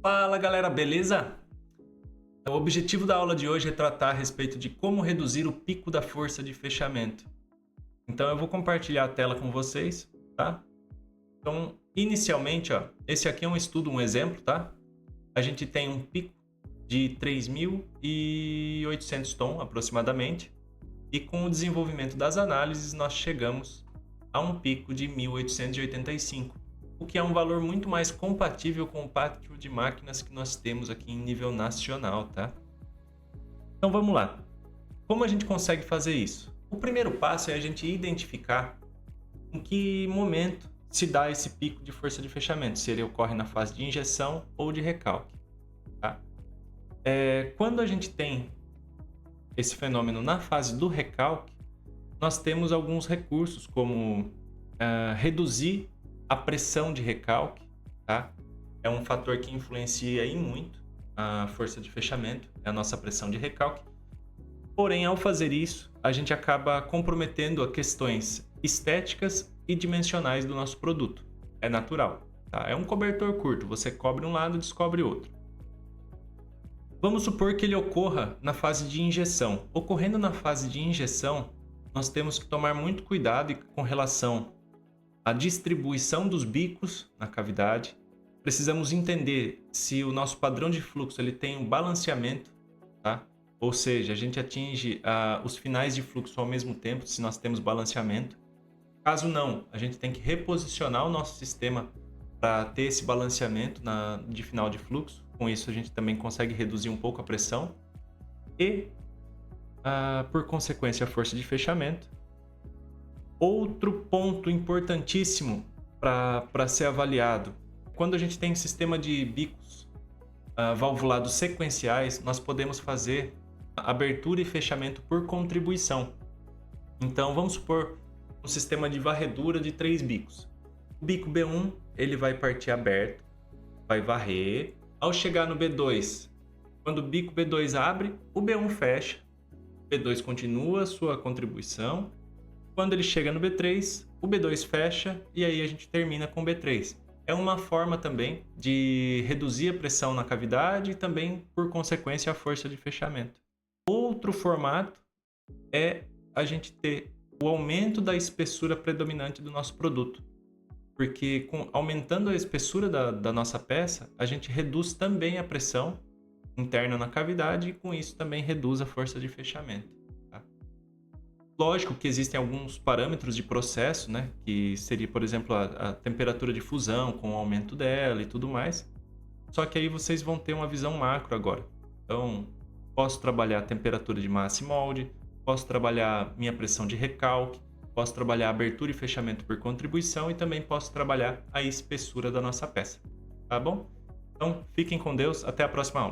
Fala galera, beleza? O objetivo da aula de hoje é tratar a respeito de como reduzir o pico da força de fechamento. Então eu vou compartilhar a tela com vocês, tá? Então, inicialmente, ó, esse aqui é um estudo, um exemplo, tá? A gente tem um pico de 3.800 tom aproximadamente, e com o desenvolvimento das análises nós chegamos a um pico de 1.885. O que é um valor muito mais compatível com o pátio de máquinas que nós temos aqui em nível nacional, tá? Então vamos lá. Como a gente consegue fazer isso? O primeiro passo é a gente identificar em que momento se dá esse pico de força de fechamento, se ele ocorre na fase de injeção ou de recalque, tá? Quando a gente tem esse fenômeno na fase do recalque, nós temos alguns recursos como reduzir a pressão de recalque, tá? É um fator que influencia aí muito a força de fechamento, é a nossa pressão de recalque. Porém, ao fazer isso, a gente acaba comprometendo as questões estéticas e dimensionais do nosso produto. É natural, tá? É um cobertor curto, você cobre um lado e descobre outro. Vamos supor que ele ocorra na fase de injeção. Ocorrendo na fase de injeção, nós temos que tomar muito cuidado com relação a distribuição dos bicos na cavidade. Precisamos entender se o nosso padrão de fluxo ele tem um balanceamento, tá? Ou seja, a gente atinge os finais de fluxo ao mesmo tempo, se nós temos balanceamento. Caso não, a gente tem que reposicionar o nosso sistema para ter esse balanceamento de final de fluxo. Com isso, a gente também consegue reduzir um pouco a pressão e, por consequência, a força de fechamento. Outro ponto importantíssimo para ser avaliado, quando a gente tem um sistema de bicos valvulados sequenciais, nós podemos fazer abertura e fechamento por contribuição. Então, vamos supor um sistema de varredura de 3 bicos. O bico B1 ele vai partir aberto, vai varrer. Ao chegar no B2, quando o bico B2 abre, o B1 fecha, o B2 continua a sua contribuição. Quando ele chega no B3, o B2 fecha e aí a gente termina com o B3. É uma forma também de reduzir a pressão na cavidade e também, por consequência, a força de fechamento. Outro formato é a gente ter o aumento da espessura predominante do nosso produto. Porque aumentando a espessura da nossa peça, a gente reduz também a pressão interna na cavidade e com isso também reduz a força de fechamento. Lógico que existem alguns parâmetros de processo, né? Que seria, por exemplo, a temperatura de fusão com o aumento dela e tudo mais. Só que aí vocês vão ter uma visão macro agora. Então, posso trabalhar a temperatura de massa e molde, posso trabalhar minha pressão de recalque, posso trabalhar a abertura e fechamento por contribuição e também posso trabalhar a espessura da nossa peça. Tá bom? Então, fiquem com Deus. Até a próxima aula.